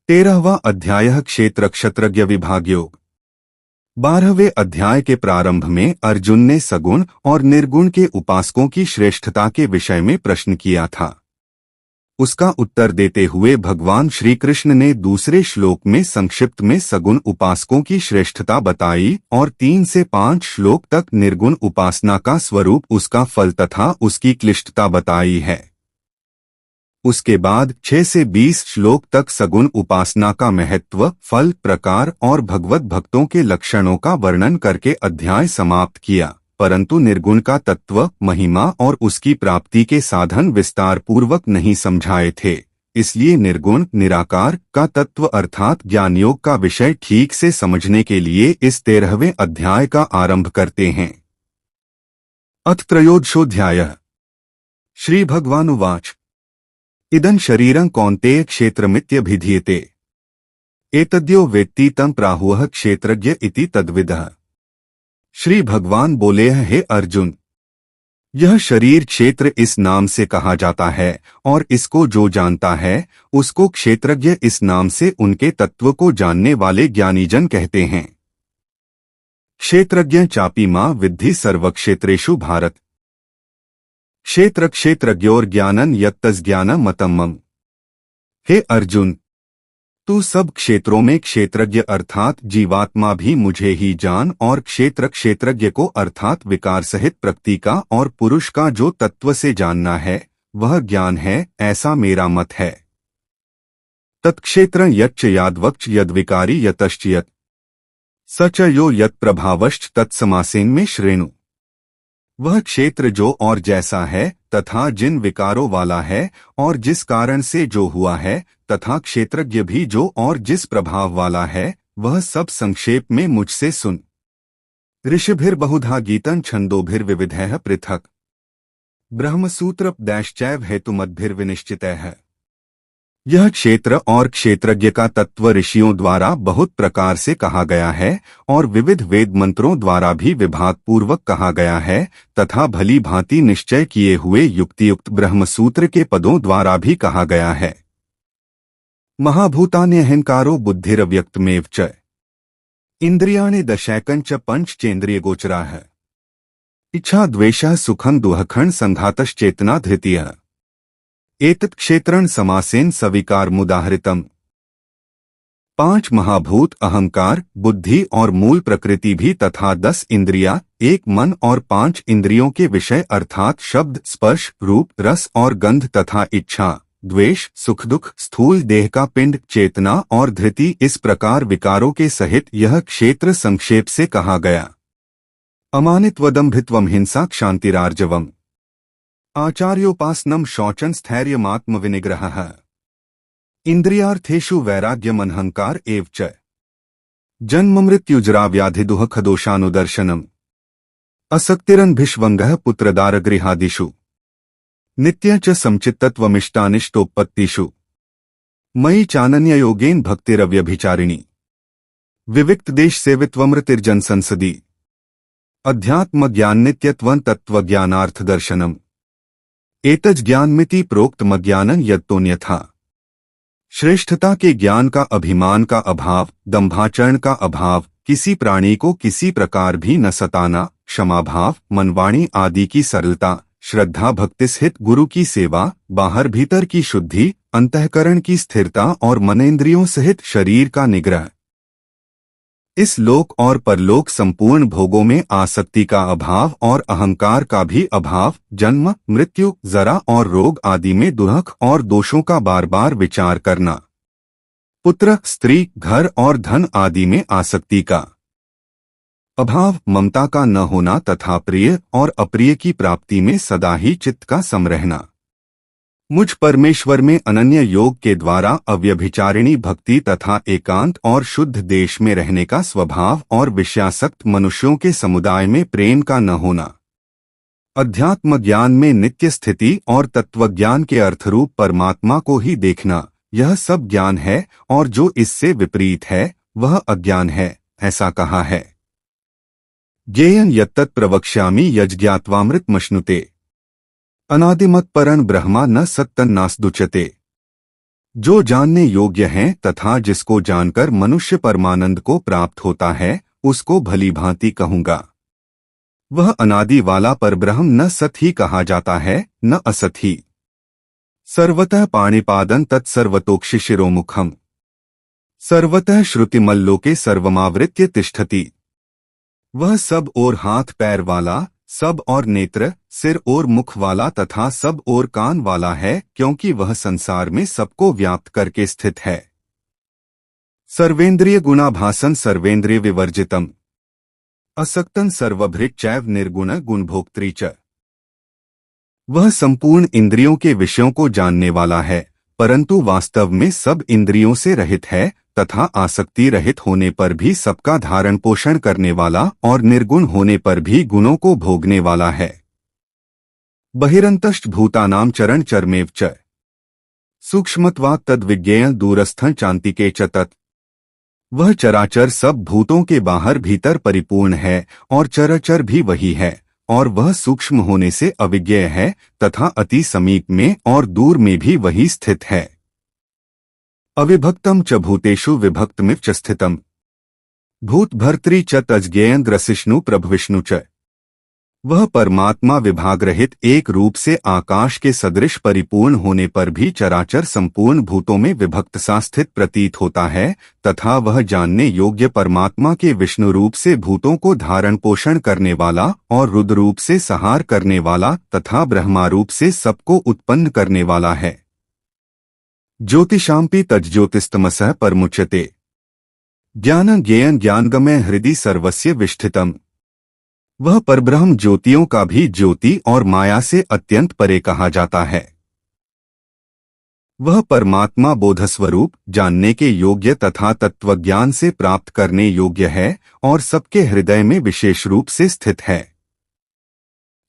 13वां अध्याय क्षेत्र क्षत्रज्ञ विभाग योग। 12वें अध्याय के प्रारंभ में अर्जुन ने सगुण और निर्गुण के उपासकों की श्रेष्ठता के विषय में प्रश्न किया था। उसका उत्तर देते हुए भगवान श्री कृष्ण ने दूसरे श्लोक में संक्षिप्त में सगुण उपासकों की श्रेष्ठता बताई और 3 से 5 श्लोक तक निर्गुण उपासना का स्वरूप, उसका फल तथा उसकी क्लिष्टता बताई है। उसके बाद 6 से 20 श्लोक तक सगुण उपासना का महत्व, फल, प्रकार और भगवत भक्तों के लक्षणों का वर्णन करके अध्याय समाप्त किया, परंतु निर्गुण का तत्व, महिमा और उसकी प्राप्ति के साधन विस्तार पूर्वक नहीं समझाए थे। इसलिए निर्गुण निराकार का तत्व अर्थात ज्ञान योग का विषय ठीक से समझने के लिए इस 13वें अध्याय का आरंभ करते हैं। अथ त्रयोदशोऽध्यायः। श्री भगवानुवाच इदं शरीरं कौन्तेय क्षेत्रमित्यभिधीयते एतद्यो वेत्ति तं प्राहुः क्षेत्रज्ञ इति तद्विदः। श्री भगवान बोले, हे अर्जुन, यह शरीर क्षेत्र इस नाम से कहा जाता है और इसको जो जानता है उसको क्षेत्रज्ञ इस नाम से उनके तत्व को जानने वाले ज्ञानीजन कहते हैं। क्षेत्रज्ञ चापि मां विद्धि सर्वक्षेत्रेषु भारत। क्षेत्र क्षेत्रज्ञोर ज्ञानन यत्तज्ज्ञान मतम मम। हे अर्जुन, तू सब क्षेत्रों में क्षेत्रज्ञ अर्थात जीवात्मा भी मुझे ही जान और क्षेत्र क्षेत्रज्ञ को अर्थात विकार सहित प्रकृति का और पुरुष का जो तत्व से जानना है वह ज्ञान है, ऐसा मेरा मत है। तत्क्षेत्र यच्च यादवक्च यद्विकारी यतश्च यत् सच यो यत् प्रभावश्च तत्समासेन में श्रेणु। वह क्षेत्र जो और जैसा है तथा जिन विकारों वाला है और जिस कारण से जो हुआ है, तथा क्षेत्रज्ञ भी जो और जिस प्रभाव वाला है, वह सब संक्षेप में मुझसे सुन। ऋषिभिर्बहुधा गीतं छन्दोभिर्विविधैः पृथक् ब्रह्मसूत्रपदैश्चैव हेतुमद्भिर्विनिश्चितैः। यह क्षेत्र और क्षेत्रज्ञ का तत्व ऋषियों द्वारा बहुत प्रकार से कहा गया है और विविध वेद मंत्रों द्वारा भी विभाग पूर्वक कहा गया है तथा भली भांति निश्चय किए हुए युक्तियुक्त ब्रह्मसूत्र के पदों द्वारा भी कहा गया है। महाभूतान्यहंकारो बुद्धिरव्यक्तमेव च इंद्रियाणि दशैकञ्च पंचचेन्द्रियगोचराः इच्छा द्वेषः सुखं दुःखं संघातश्चेतना धृतिः एतत् क्षेत्रं समासेन सविकार मुदाहृतम्। 5 महाभूत अहंकार, बुद्धि और मूल प्रकृति भी तथा 10 इंद्रियां, 1 मन और 5 इंद्रियों के विषय अर्थात शब्द, स्पर्श, रूप, रस और गंध तथा इच्छा, द्वेष, सुख दुख, स्थूल देह का पिंड, चेतना और धृति, इस प्रकार विकारों के सहित यह क्षेत्र संक्षेप से कहा गया। अमानित्वदम्भित्वम हिंसा क्षान्तिरार्जवम् आचार्योपासनम शौचं स्थैर्यमात्मविनिग्रहः इंद्रियार्थेषु वैराग्यमनहंकार एव च जन्ममृत्युजराव्याधिदुःखदोषानुदर्शनम् असक्तिरनभिष्वङ्गः पुत्रदारगृहादिषु नित्य च समचित्तत्वमिष्टानिष्टोत्पत्तिषु मयि चानन्ययोगेन भक्तिरव्यभिचारिणी विविक्तदेशसेवित्वमृतिर्जनसंसदि अध्यात्मज्ञाननित्यत्वं तत्त्वज्ञानार्थदर्शनम् एतज्ज्ञानमिति प्रोक्तमज्ञानं यत्तोऽन्यथा। श्रेष्ठता के ज्ञान का अभिमान का अभाव, दंभाचरण का अभाव, किसी प्राणी को किसी प्रकार भी न सताना, क्षमाभाव, मनवाणी आदि की सरलता, श्रद्धा भक्ति सहित गुरु की सेवा, बाहर भीतर की शुद्धि, अंतःकरण की स्थिरता और मनेंद्रियों सहित शरीर का निग्रह, इस लोक और परलोक संपूर्ण भोगों में आसक्ति का अभाव और अहंकार का भी अभाव, जन्म, मृत्यु, जरा और रोग आदि में दुख और दोषों का बार बार विचार करना, पुत्र, स्त्री, घर और धन आदि में आसक्ति का अभाव, ममता का न होना तथा प्रिय और अप्रिय की प्राप्ति में सदा ही चित्त का सम रहना, मुझ परमेश्वर में अनन्य योग के द्वारा अव्यभिचारिणी भक्ति तथा एकांत और शुद्ध देश में रहने का स्वभाव और विषयासक्त मनुष्यों के समुदाय में प्रेम का न होना, अध्यात्म ज्ञान में नित्य स्थिति और तत्वज्ञान के अर्थरूप परमात्मा को ही देखना, यह सब ज्ञान है और जो इससे विपरीत है वह अज्ञान है, ऐसा कहा है। ज्ञेयं यत्तत् प्रवक्ष्यामि यज्ज्ञात्वामृतमश्नुते अनादिमत् परं ब्रह्मा न सत्तन्नास्दुच्यते। जो जानने योग्य हैं तथा जिसको जानकर मनुष्य परमानंद को प्राप्त होता है, उसको भली भांति कहूंगा। वह अनादि वाला परब्रह्म न सत ही कहा जाता है, न असत ही। सर्वतः पाणिपादं तत्सर्वतोक्षि शिरोमुखम, सर्वतः श्रुतिमल्लोके सर्वमावृत्य तिष्ठति। वह सब और हाथ पैर वाला, सब और नेत्र, सिर और मुख वाला तथा सब और कान वाला है, क्योंकि वह संसार में सबको व्याप्त करके स्थित है। सर्वेंद्रिय गुणाभासन सर्वेंद्रिय विवर्जितम, असक्तन सर्वभृत चैव निर्गुण गुणभोक्त्री च। वह संपूर्ण इंद्रियों के विषयों को जानने वाला है, परंतु वास्तव में सब इंद्रियों से रहित है तथा आसक्ति रहित होने पर भी सबका धारण पोषण करने वाला और निर्गुण होने पर भी गुणों को भोगने वाला है। बहिरंतश्च भूतानां चरण चरमेव च, सूक्ष्मत्वात् तद्विज्ञेयं दूरस्थं चान्तिके च तत्। वह चराचर सब भूतों के बाहर भीतर परिपूर्ण है और चराचर भी वही है, और वह सूक्ष्म होने से अविज्ञेय है तथा अति समीप में और दूर में भी वही स्थित है। अविभक्तम च भूतेषु विभक्तमिव च स्थितम, भूत भर्तृ च तज्ज्ञेयं ग्रसिष्णु प्रभविष्णु च। वह परमात्मा विभाग रहित एक रूप से आकाश के सदृश परिपूर्ण होने पर भी चराचर संपूर्ण भूतों में विभक्त सा स्थित प्रतीत होता है तथा वह जानने योग्य परमात्मा के विष्णु रूप से भूतों को धारण पोषण करने वाला और रुद्र रूप से संहार करने वाला तथा ब्रह्मा रूप से सबको उत्पन्न करने वाला है। ज्योतिषांपि तज्ज्योतिस्तमसः परमुच्यते, ज्ञानं ज्ञेयं ज्ञानगमय हृदि सर्वस्य विष्ठितम्। वह परब्रह्म ज्योतियों का भी ज्योति और माया से अत्यंत परे कहा जाता है। वह परमात्मा बोधस्वरूप, जानने के योग्य तथा तत्वज्ञान से प्राप्त करने योग्य है और सबके हृदय में विशेष रूप से स्थित है।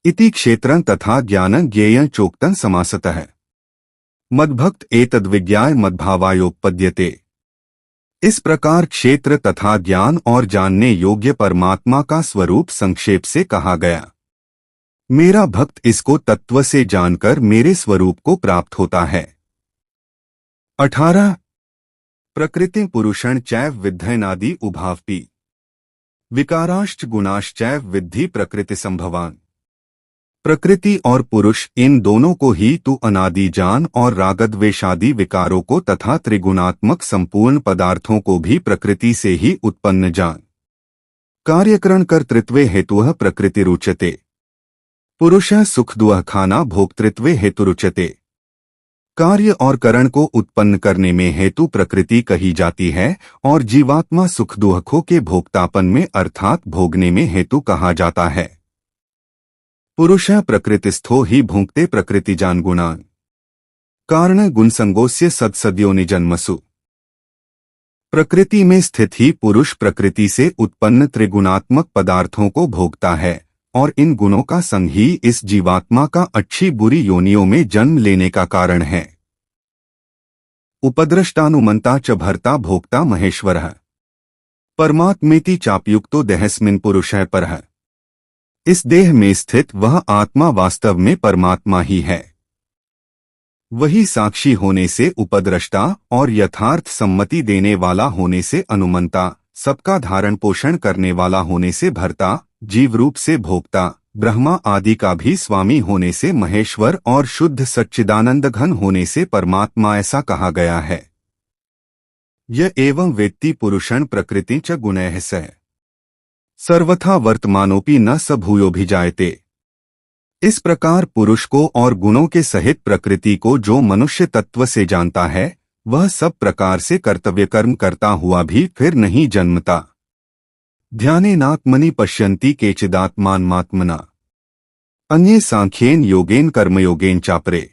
इति क्षेत्रं तथा ज्ञानं ज्ञेयं चोक्तं समासतः, मद्भक्त एतद्विज्ञाय मद्भावायोपपद्यते। इस प्रकार क्षेत्र तथा ज्ञान और जानने योग्य परमात्मा का स्वरूप संक्षेप से कहा गया। मेरा भक्त इसको तत्व से जानकर मेरे स्वरूप को प्राप्त होता है। 18 प्रकृति पुरुषं चैव विद्धयनादि उभावपि, विकाराश्च गुणाश्चैव विद्धि प्रकृति संभवान। प्रकृति और पुरुष इन दोनों को ही तू अनादि जान और रागद्वेषादि विकारों को तथा त्रिगुणात्मक संपूर्ण पदार्थों को भी प्रकृति से ही उत्पन्न जान। कार्यकरण कर्तृत्वे हेतुः प्रकृति रुच्यते, पुरुषः सुख दुख खाना भोक्तृत्वे हेतु रुच्यते। कार्य और करण को उत्पन्न करने में हेतु प्रकृति कही जाती है और जीवात्मा सुख दुखों के भोक्तापन में अर्थात भोगने में हेतु कहा जाता है। पुरुषः प्रकृतिस्थो ही भुंक्ते प्रकृतिजान गुणान्, कारण गुणसंगोस्य सत्सद्योनि जन्मसु। प्रकृति में स्थित ही पुरुष प्रकृति से उत्पन्न त्रिगुणात्मक पदार्थों को भोगता है और इन गुणों का संग ही इस जीवात्मा का अच्छी बुरी योनियों में जन्म लेने का कारण है। उपद्रष्टानुमंता च भर्ता भोक्ता महेश्वरः, परमात्मेति चाप्युक्तो देहस्मिन् पुरुषः परः। इस देह में स्थित वह आत्मा वास्तव में परमात्मा ही है। वही साक्षी होने से उपद्रष्टा और यथार्थ सम्मति देने वाला होने से अनुमंता, सबका धारण पोषण करने वाला होने से भर्ता, जीव रूप से भोक्ता, ब्रह्मा आदि का भी स्वामी होने से महेश्वर और शुद्ध सच्चिदानंद घन होने से परमात्मा ऐसा कहा गया है। यह एवं वेत्ति पुरुषं प्रकृति च गुणैः सह सर्वथा वर्तमानोपि न स भूयोभिजायते। इस प्रकार पुरुष को और गुणों के सहित प्रकृति को जो मनुष्य तत्व से जानता है, वह सब प्रकार से कर्तव्य कर्म करता हुआ भी फिर नहीं जन्मता। ध्यानेनात्मनि पश्यन्ति केचिदात्मानमात्मना, अन्ये सांख्येन योगेन कर्मयोगेन चापरे।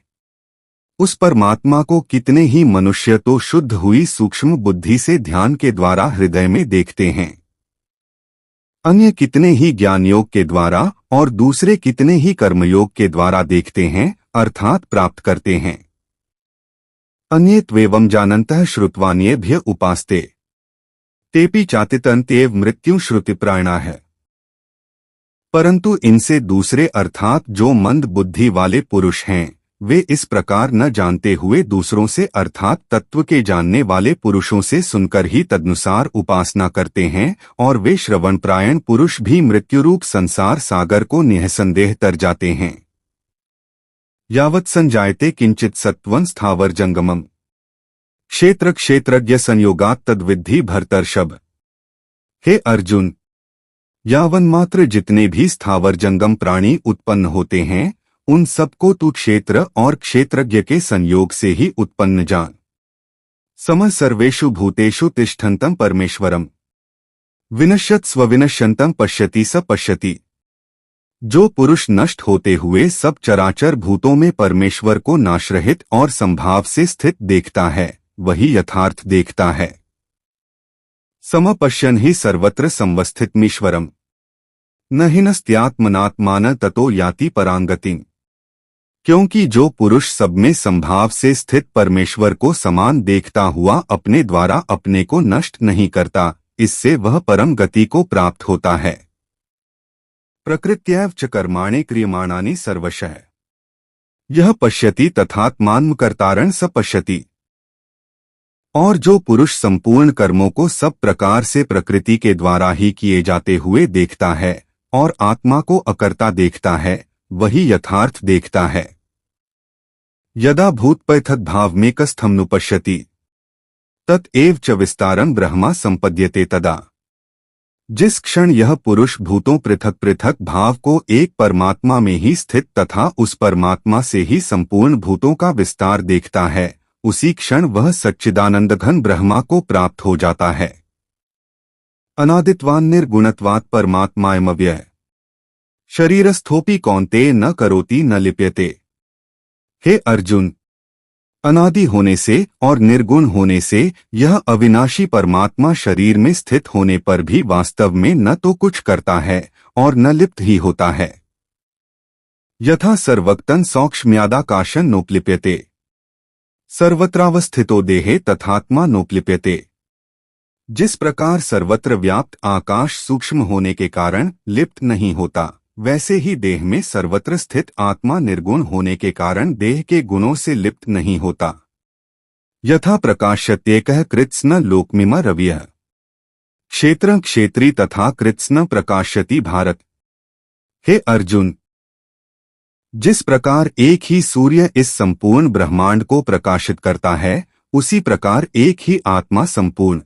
उस परमात्मा को कितने ही मनुष्य तो शुद्ध हुई सूक्ष्म बुद्धि से ध्यान के द्वारा हृदय में देखते हैं, अन्य कितने ही ज्ञान योग के द्वारा और दूसरे कितने ही कर्मयोग के द्वारा देखते हैं अर्थात प्राप्त करते हैं। अन्ये त्वेवं जानन्तः श्रुत्वान्येभ्य उपास्ते, तेपि चातितन्त्येव मृत्यु श्रुतिप्रायणाः। परंतु इनसे दूसरे अर्थात जो मंद बुद्धि वाले पुरुष हैं, वे इस प्रकार न जानते हुए दूसरों से अर्थात तत्व के जानने वाले पुरुषों से सुनकर ही तदनुसार उपासना करते हैं, और वे श्रवणपरायण पुरुष भी मृत्युरूप संसार सागर को निःसंदेह तर जाते हैं। यावत् संजायते किंचित सत्वं स्थावर जंगमम क्षेत्र क्षेत्रज्ञ संयोगात् तद्विद्धि भरतर्षभ। हे अर्जुन, यावन मात्र जितने भी स्थावर जंगम प्राणी उत्पन्न होते हैं, उन सबको तू क्षेत्र और क्षेत्रज्ञ के संयोग से ही उत्पन्न जान। सम सर्वेषु भूतेषु तिष्ठन्तं परमेश्वरम विनश्यत् स्वविनश्यन्तं पश्यति स पश्यति। जो पुरुष नष्ट होते हुए सब चराचर भूतों में परमेश्वर को नाशरहित और संभाव से स्थित देखता है, वही यथार्थ देखता है। समपश्यन् ही सर्वत्र संवस्थितमीश्वरम् न हिनस्त्यात्मनात्मान ततो याति परांगतिं। क्योंकि जो पुरुष सब में संभाव से स्थित परमेश्वर को समान देखता हुआ अपने द्वारा अपने को नष्ट नहीं करता, इससे वह परम गति को प्राप्त होता है। प्रकृत्यैव च कर्माणि क्रियमाणानि सर्वशः यह पश्यति तथात्मात्मकर्तारं स पश्यति। और जो पुरुष संपूर्ण कर्मों को सब प्रकार से प्रकृति के द्वारा ही किए जाते हुए देखता है और आत्मा को अकर्ता देखता है, वही यथार्थ देखता है। यदा भूतपैथद्भावमेकस्थमनुपश्यति तत एव च विस्तारं ब्रह्मा संपद्यते तदा। जिस क्षण यह पुरुष भूतों पृथक पृथक भाव को एक परमात्मा में ही स्थित तथा उस परमात्मा से ही संपूर्ण भूतों का विस्तार देखता है, उसी क्षण वह सच्चिदानंदघन ब्रह्मा को प्राप्त हो जाता है। अनादित्वान् निर्गुणत्वात् परमात्मायमव्यय शरीरस्थोपि कौन्तेय न करोति न लिप्यते। हे अर्जुन, अनादि होने से और निर्गुण होने से यह अविनाशी परमात्मा शरीर में स्थित होने पर भी वास्तव में न तो कुछ करता है और न लिप्त ही होता है। यथा सर्वक्तन सौक्ष्म्यादाकाशं नोपलिप्यते सर्वत्रावस्थितो देहे तथात्मा नोपलिप्यते। जिस प्रकार सर्वत्र व्याप्त आकाश सूक्ष्म होने के कारण लिप्त नहीं होता, वैसे ही देह में सर्वत्र स्थित आत्मा निर्गुण होने के कारण देह के गुणों से लिप्त नहीं होता। यथा प्रकाश्यत्येकः कृत्स्न लोकमिम रविः क्षेत्रं क्षेत्री तथा कृत्स्न प्रकाश्यति भारत। हे अर्जुन, जिस प्रकार एक ही सूर्य इस संपूर्ण ब्रह्मांड को प्रकाशित करता है, उसी प्रकार एक ही आत्मा संपूर्ण